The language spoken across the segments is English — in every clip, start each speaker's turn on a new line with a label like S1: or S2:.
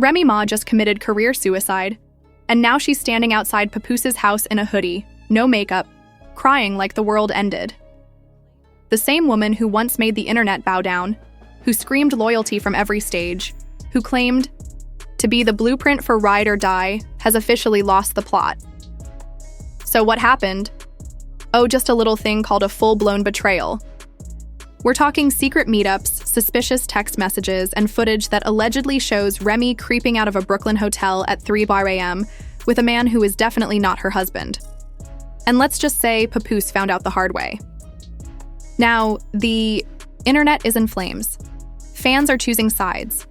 S1: Remy Ma just committed career suicide, and now she's standing outside Papoose's house in a hoodie, no makeup, crying like the world ended. The same woman who once made the internet bow down, who screamed loyalty from every stage, who claimed to be the blueprint for ride or die, has officially lost the plot. So what happened? Oh, just a little thing called a full-blown betrayal. We're talking secret meetups, suspicious text messages, and footage that allegedly shows Remy creeping out of a Brooklyn hotel at 3 a.m. with a man who is definitely not her husband. And let's just say Papoose found out the hard way. Now, the internet is in flames. Fans are choosing sides.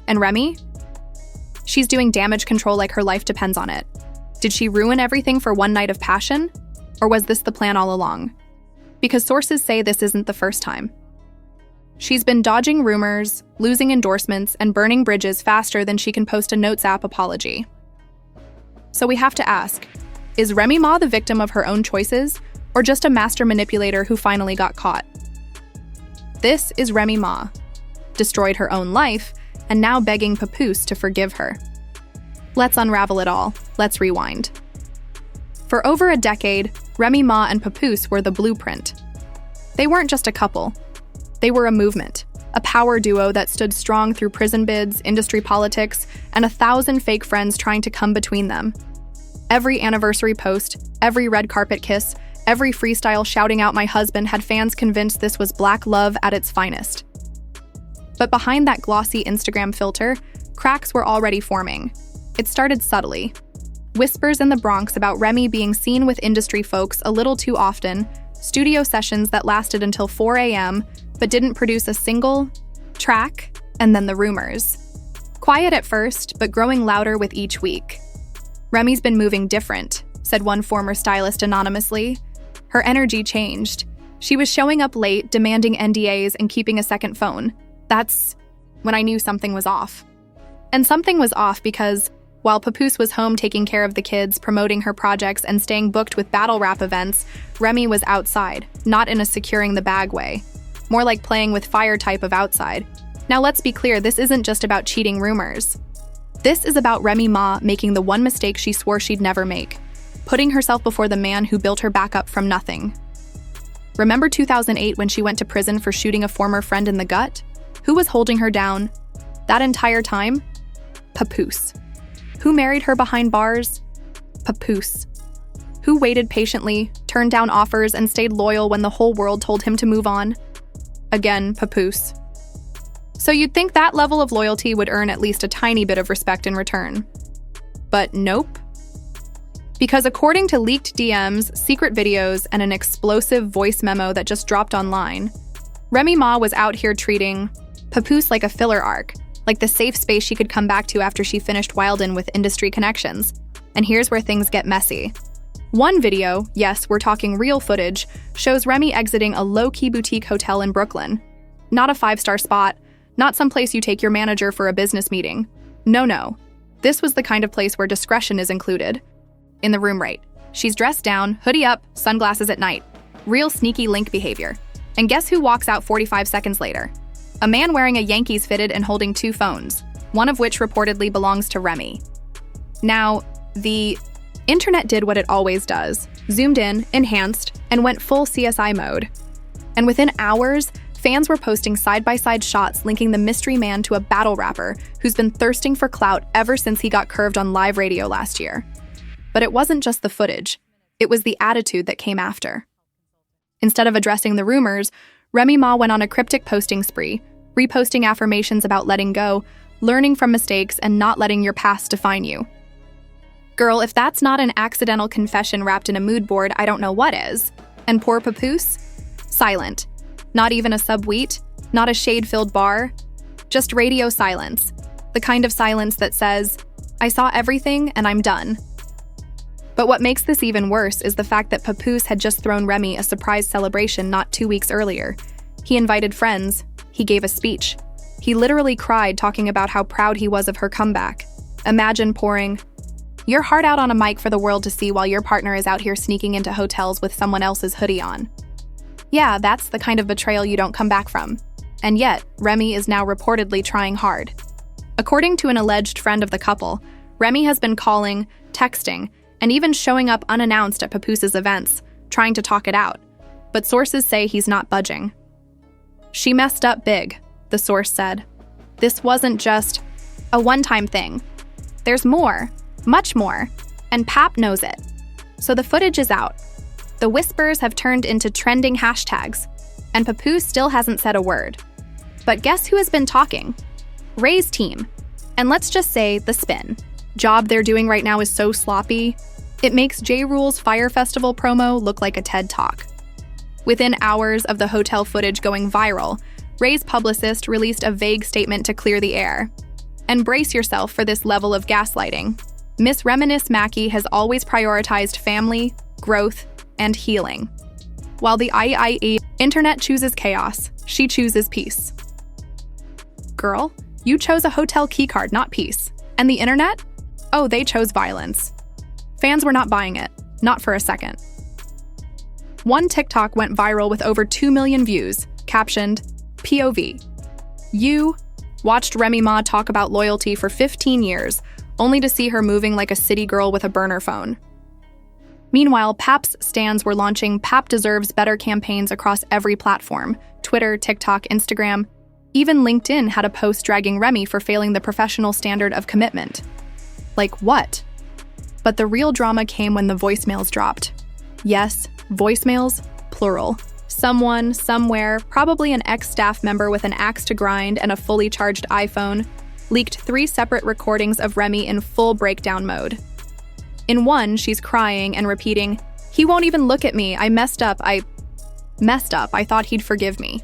S1: And Remy? She's doing damage control like her life depends on it. Did she ruin everything for one night of passion? Or was this the plan all along? Because sources say this isn't the first time. She's been dodging rumors, losing endorsements, and burning bridges faster than she can post a Notes app apology. So we have to ask, is Remy Ma the victim of her own choices, or just a master manipulator who finally got caught? This is Remy Ma, destroyed her own life, and now begging Papoose to forgive her. Let's unravel it all. Let's rewind. For over a decade, Remy Ma and Papoose were the blueprint. They weren't just a couple. They were a movement, a power duo that stood strong through prison bids, industry politics, and 1,000 fake friends trying to come between them. Every anniversary post, every red carpet kiss, every freestyle shouting out "my husband" had fans convinced this was black love at its finest. But behind that glossy Instagram filter, cracks were already forming. It started subtly. Whispers in the Bronx about Remy being seen with industry folks a little too often, studio sessions that lasted until 4 a.m. but didn't produce a single track, and then the rumors. Quiet at first, but growing louder with each week. "Remy's been moving different," said one former stylist anonymously. Her energy changed. She was showing up late, demanding NDAs, and keeping a second phone. That's when I knew something was off. And something was off because while Papoose was home taking care of the kids, promoting her projects, and staying booked with battle rap events, Remy was outside, not in a securing the bag way. More like playing with fire type of outside. Now let's be clear, this isn't just about cheating rumors. This is about Remy Ma making the one mistake she swore she'd never make, putting herself before the man who built her back up from nothing. Remember 2008 when she went to prison for shooting a former friend in the gut? Who was holding her down that entire time? Papoose. Who married her behind bars? Papoose. Who waited patiently, turned down offers, and stayed loyal when the whole world told him to move on? Again, Papoose. So you'd think that level of loyalty would earn at least a tiny bit of respect in return. But nope. Because according to leaked DMs, secret videos, and an explosive voice memo that just dropped online, Remy Ma was out here treating Papoose like a filler arc, like the safe space she could come back to after she finished Wildin' with industry connections. And here's where things get messy. One video, yes, we're talking real footage, shows Remy exiting a low-key boutique hotel in Brooklyn. Not a 5-star spot, not someplace you take your manager for a business meeting. No. This was the kind of place where discretion is included. In the room right. She's dressed down, hoodie up, sunglasses at night. Real sneaky link behavior. And guess who walks out 45 seconds later? A man wearing a Yankees fitted and holding 2 phones, one of which reportedly belongs to Remy. Now, the internet did what it always does, zoomed in, enhanced, and went full CSI mode. And within hours, fans were posting side-by-side shots linking the mystery man to a battle rapper who's been thirsting for clout ever since he got curved on live radio last year. But it wasn't just the footage, it was the attitude that came after. Instead of addressing the rumors, Remy Ma went on a cryptic posting spree, reposting affirmations about letting go, learning from mistakes, and not letting your past define you. Girl, if that's not an accidental confession wrapped in a mood board, I don't know what is. And poor Papoose? Silent. Not even a subweet, not a shade-filled bar, just radio silence. The kind of silence that says, I saw everything and I'm done. But what makes this even worse is the fact that Papoose had just thrown Remy a surprise celebration not 2 weeks earlier. He invited friends. He gave a speech. He literally cried talking about how proud he was of her comeback. Imagine pouring your heart out on a mic for the world to see while your partner is out here sneaking into hotels with someone else's hoodie on. Yeah, that's the kind of betrayal you don't come back from. And yet, Remy is now reportedly trying hard. According to an alleged friend of the couple, Remy has been calling, texting, and even showing up unannounced at Papoose's events, trying to talk it out, but sources say he's not budging. "She messed up big," the source said. "This wasn't just a one-time thing. There's more, much more, and Pap knows it." So the footage is out. The whispers have turned into trending hashtags, and Papoose still hasn't said a word. But guess who has been talking? Ray's team. And let's just say the spin job they're doing right now is so sloppy, it makes J. Rule's Fire Festival promo look like a TED Talk. Within hours of the hotel footage going viral, Ray's publicist released a vague statement to clear the air. And brace yourself for this level of gaslighting. Miss Reminisce Mackey has always prioritized family, growth, and healing. While the IIE internet chooses chaos, she chooses peace. Girl, you chose a hotel keycard, not peace. And the internet? Oh, they chose violence. Fans were not buying it, not for a second. One TikTok went viral with over 2 million views, captioned, POV. You watched Remy Ma talk about loyalty for 15 years, only to see her moving like a city girl with a burner phone. Meanwhile, Pap's stans were launching Pap Deserves Better campaigns across every platform, Twitter, TikTok, Instagram. Even LinkedIn had a post dragging Remy for failing the professional standard of commitment. Like what? But the real drama came when the voicemails dropped. Yes, voicemails, plural. Someone, somewhere, probably an ex-staff member with an axe to grind and a fully charged iPhone, leaked 3 separate recordings of Remy in full breakdown mode. In one, she's crying and repeating, "He won't even look at me. I messed up. I thought he'd forgive me."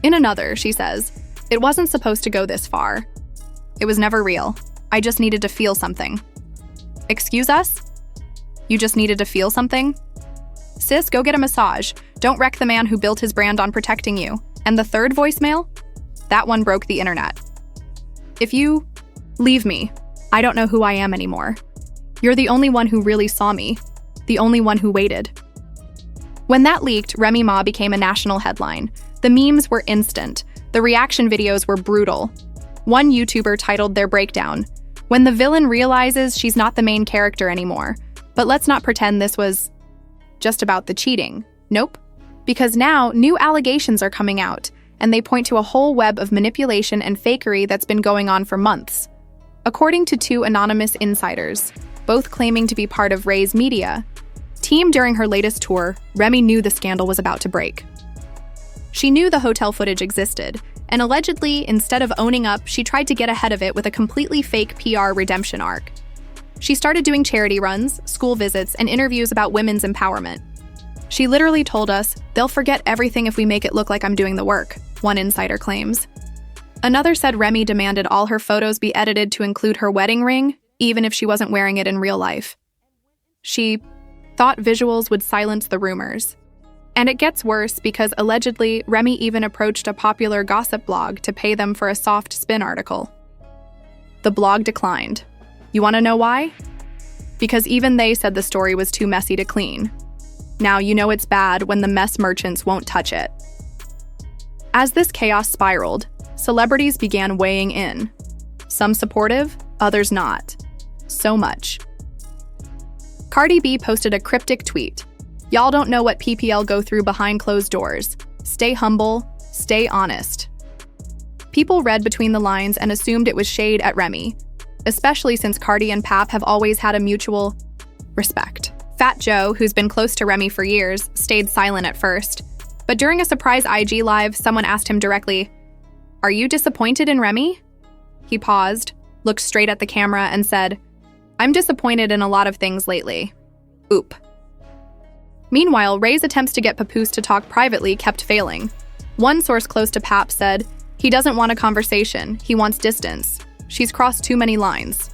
S1: In another, she says, "It wasn't supposed to go this far. It was never real. I just needed to feel something." Excuse us? You just needed to feel something? Sis, go get a massage. Don't wreck the man who built his brand on protecting you. And the third voicemail? That one broke the internet. "If you leave me, I don't know who I am anymore. You're the only one who really saw me, the only one who waited." When that leaked, Remy Ma became a national headline. The memes were instant. The reaction videos were brutal. One YouTuber titled their breakdown, "When the villain realizes she's not the main character anymore." But let's not pretend this was just about the cheating. Nope. Because now new allegations are coming out, and they point to a whole web of manipulation and fakery that's been going on for months. According to 2 anonymous insiders, both claiming to be part of Ray's media team during her latest tour, Remy knew the scandal was about to break. She knew the hotel footage existed, and allegedly, instead of owning up, she tried to get ahead of it with a completely fake PR redemption arc. She started doing charity runs, school visits, and interviews about women's empowerment. She literally told us, "They'll forget everything if we make it look like I'm doing the work," one insider claims. Another said Remy demanded all her photos be edited to include her wedding ring, even if she wasn't wearing it in real life. She thought visuals would silence the rumors. And it gets worse because allegedly, Remy even approached a popular gossip blog to pay them for a soft spin article. The blog declined. You want to know why? Because even they said the story was too messy to clean. Now you know it's bad when the mess merchants won't touch it. As this chaos spiraled, celebrities began weighing in. Some supportive, others not. So much. Cardi B posted a cryptic tweet. "Y'all don't know what PPL go through behind closed doors. Stay humble, stay honest." People read between the lines and assumed it was shade at Remy, especially since Cardi and Pap have always had a mutual respect. Fat Joe, who's been close to Remy for years, stayed silent at first. But during a surprise IG live, someone asked him directly, "Are you disappointed in Remy?" He paused, looked straight at the camera, and said, "I'm disappointed in a lot of things lately. Oop." Meanwhile, Ray's attempts to get Papoose to talk privately kept failing. One source close to Pap said, "He doesn't want a conversation, he wants distance. She's crossed too many lines."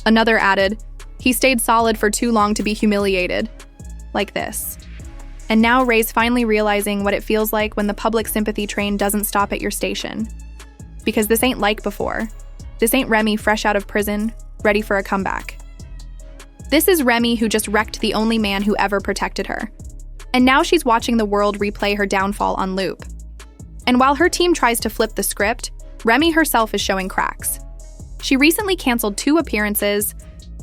S1: Another added, "He stayed solid for too long to be humiliated." Like this. And now Ray's finally realizing what it feels like when the public sympathy train doesn't stop at your station. Because this ain't like before. This ain't Remy fresh out of prison, ready for a comeback. This is Remy who just wrecked the only man who ever protected her. And now she's watching the world replay her downfall on loop. And while her team tries to flip the script, Remy herself is showing cracks. She recently canceled 2 appearances,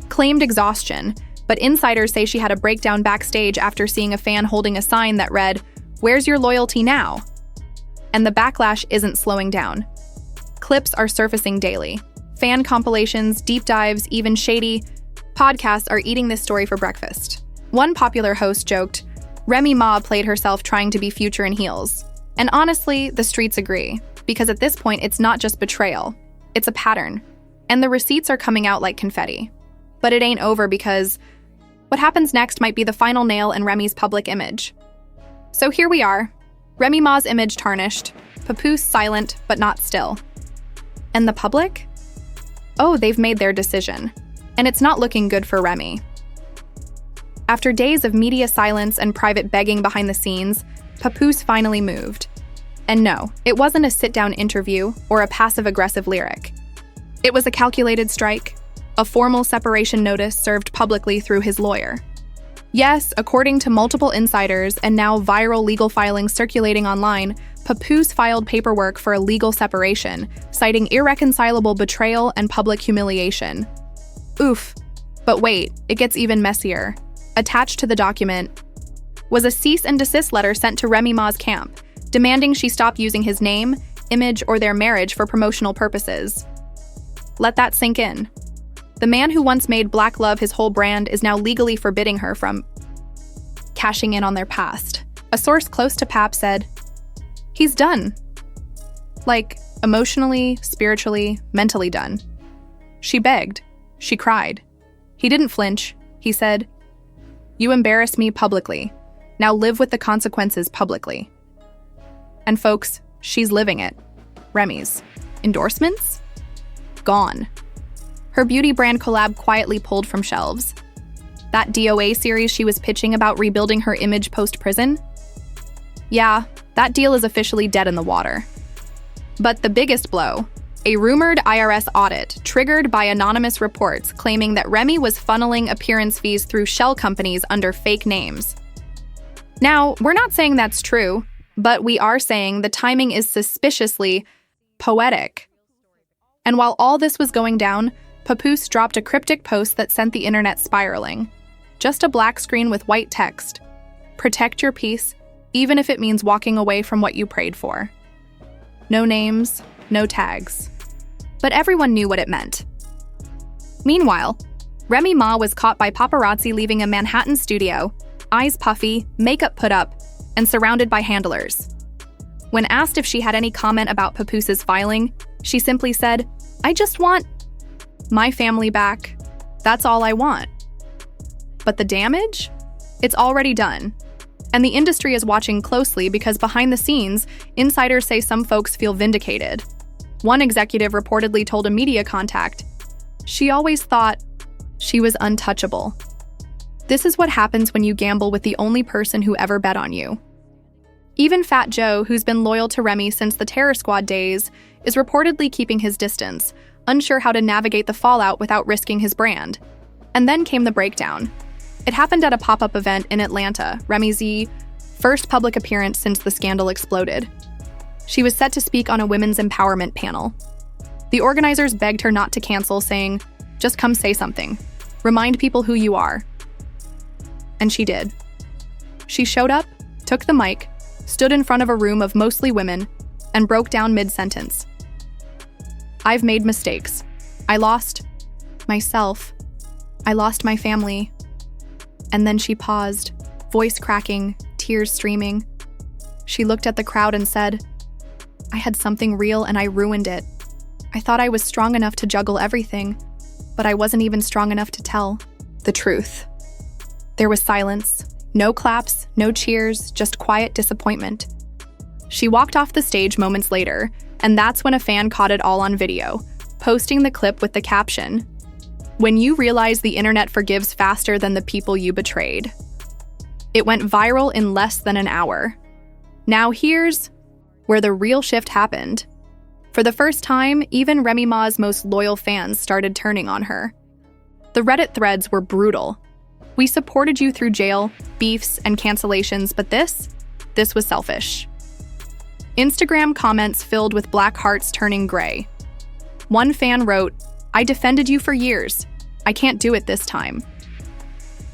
S1: claimed exhaustion, but insiders say she had a breakdown backstage after seeing a fan holding a sign that read, "Where's your loyalty now?" And the backlash isn't slowing down. Clips are surfacing daily. Fan compilations, deep dives, even shady podcasts are eating this story for breakfast. One popular host joked, Remy Ma played herself trying to be Future in heels. And honestly, the streets agree, because at this point it's not just betrayal, it's a pattern. And the receipts are coming out like confetti. But it ain't over, because what happens next might be the final nail in Remy's public image. So here we are, Remy Ma's image tarnished, Papoose silent but not still. And the public? Oh, they've made their decision. And it's not looking good for Remy. After days of media silence and private begging behind the scenes, Papoose finally moved. And no, it wasn't a sit-down interview or a passive-aggressive lyric. It was a calculated strike, a formal separation notice served publicly through his lawyer. Yes, according to multiple insiders and now viral legal filings circulating online, Papoose filed paperwork for a legal separation, citing irreconcilable betrayal and public humiliation. Oof. But wait, it gets even messier. Attached to the document was a cease and desist letter sent to Remy Ma's camp, demanding she stop using his name, image, or their marriage for promotional purposes. Let that sink in. The man who once made Black Love his whole brand is now legally forbidding her from cashing in on their past. A source close to Pap said, "He's done. Like, emotionally, spiritually, mentally done." She begged. She cried. He didn't flinch. He said, "You embarrassed me publicly. Now live with the consequences publicly." And folks, she's living it. Remy's endorsements? Gone. Her beauty brand collab quietly pulled from shelves. That DOA series she was pitching about rebuilding her image post-prison? Yeah, that deal is officially dead in the water. But the biggest blow, a rumored IRS audit triggered by anonymous reports claiming that Remy was funneling appearance fees through shell companies under fake names. Now, we're not saying that's true, but we are saying the timing is suspiciously poetic. And while all this was going down, Papoose dropped a cryptic post that sent the internet spiraling. Just a black screen with white text. Protect your peace, even if it means walking away from what you prayed for. No names, no tags. But everyone knew what it meant. Meanwhile, Remy Ma was caught by paparazzi leaving a Manhattan studio, eyes puffy, makeup put up, and surrounded by handlers. When asked if she had any comment about Papoose's filing, she simply said, "I just want my family back. That's all I want." But the damage? It's already done. And the industry is watching closely because behind the scenes, insiders say some folks feel vindicated. One executive reportedly told a media contact, "She always thought she was untouchable." This is what happens when you gamble with the only person who ever bet on you. Even Fat Joe, who's been loyal to Remy since the Terror Squad days, is reportedly keeping his distance, unsure how to navigate the fallout without risking his brand. And then came the breakdown. It happened at a pop-up event in Atlanta, Remy's first public appearance since the scandal exploded. She was set to speak on a women's empowerment panel. The organizers begged her not to cancel, saying, "Just come say something. Remind people who you are." And she did. She showed up, took the mic, stood in front of a room of mostly women, and broke down mid-sentence. "I've made mistakes. I lost myself. I lost my family." And then she paused, voice cracking, tears streaming. She looked at the crowd and said, "I had something real and I ruined it. I thought I was strong enough to juggle everything, but I wasn't even strong enough to tell the truth." There was silence. No claps, no cheers, just quiet disappointment. She walked off the stage moments later, and that's when a fan caught it all on video, posting the clip with the caption, "When you realize the internet forgives faster than the people you betrayed." It went viral in less than an hour. Now here's where the real shift happened. For the first time, even Remy Ma's most loyal fans started turning on her. The Reddit threads were brutal. "We supported you through jail, beefs, and cancellations, but this was selfish." Instagram comments filled with black hearts turning gray. One fan wrote, I defended you for years. I can't do it this time.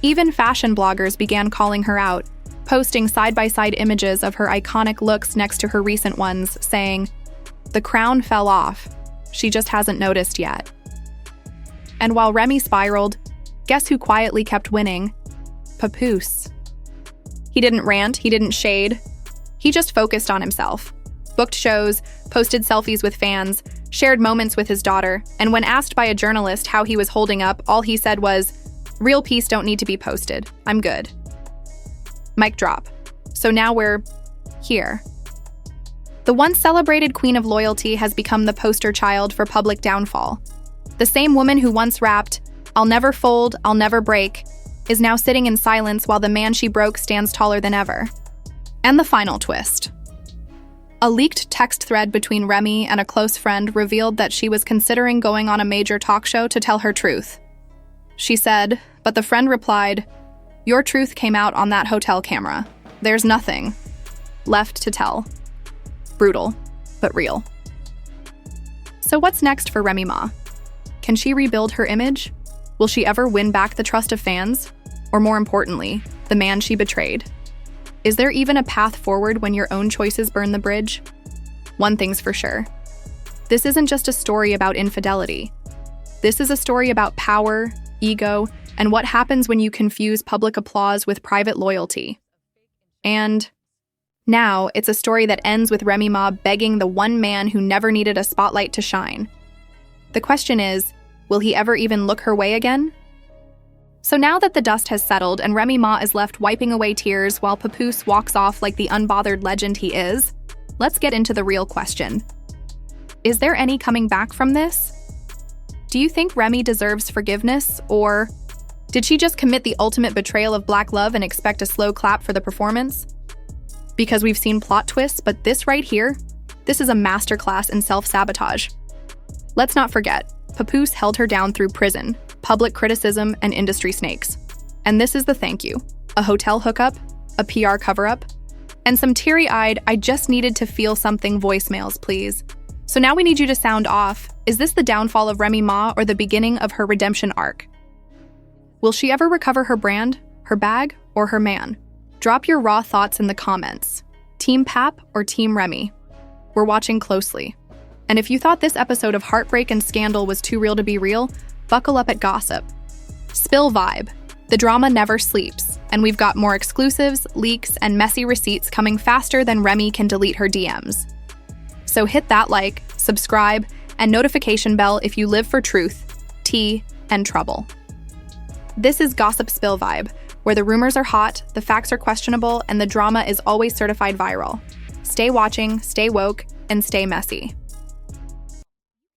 S1: Even fashion bloggers began calling her out, posting side-by-side images of her iconic looks next to her recent ones, saying, "The crown fell off. She just hasn't noticed yet." And while Remy spiraled, guess who quietly kept winning? Papoose. He didn't rant, he didn't shade. He just focused on himself. Booked shows, posted selfies with fans, shared moments with his daughter, and when asked by a journalist how he was holding up, all he said was, "Real peace don't need to be posted. I'm good." Mic drop. So now we're here. The once celebrated queen of loyalty has become the poster child for public downfall. The same woman who once rapped, "I'll never fold, I'll never break," is now sitting in silence while the man she broke stands taller than ever. And the final twist. A leaked text thread between Remy and a close friend revealed that she was considering going on a major talk show to tell her truth. She said, but the friend replied, "Your truth came out on that hotel camera. There's nothing left to tell." Brutal, but real. So what's next for Remy Ma? Can she rebuild her image? Will she ever win back the trust of fans? Or more importantly, the man she betrayed? Is there even a path forward when your own choices burn the bridge? One thing's for sure. This isn't just a story about infidelity. This is a story about power, ego, and what happens when you confuse public applause with private loyalty. And now, it's a story that ends with Remy Ma begging the one man who never needed a spotlight to shine. The question is, will he ever even look her way again? So now that the dust has settled and Remy Ma is left wiping away tears while Papoose walks off like the unbothered legend he is, let's get into the real question. Is there any coming back from this? Do you think Remy deserves forgiveness, or did she just commit the ultimate betrayal of black love and expect a slow clap for the performance? Because we've seen plot twists, but this right here, this is a masterclass in self-sabotage. Let's not forget, Papoose held her down through prison, public criticism, and industry snakes. And this is the thank you. A hotel hookup, a PR cover-up, and some teary-eyed, "I just needed to feel something" voicemails, please. So now we need you to sound off. Is this the downfall of Remy Ma or the beginning of her redemption arc? Will she ever recover her brand, her bag, or her man? Drop your raw thoughts in the comments. Team Pap or Team Remy? We're watching closely. And if you thought this episode of Heartbreak and Scandal was too real to be real, buckle up at gossip. Spill vibe. The drama never sleeps, and we've got more exclusives, leaks, and messy receipts coming faster than Remy can delete her DMs. So hit that like, subscribe, and notification bell if you live for truth, tea, and trouble. This is Gossip Spill Vibe, where the rumors are hot, the facts are questionable, and the drama is always certified viral. Stay watching, stay woke, and stay messy.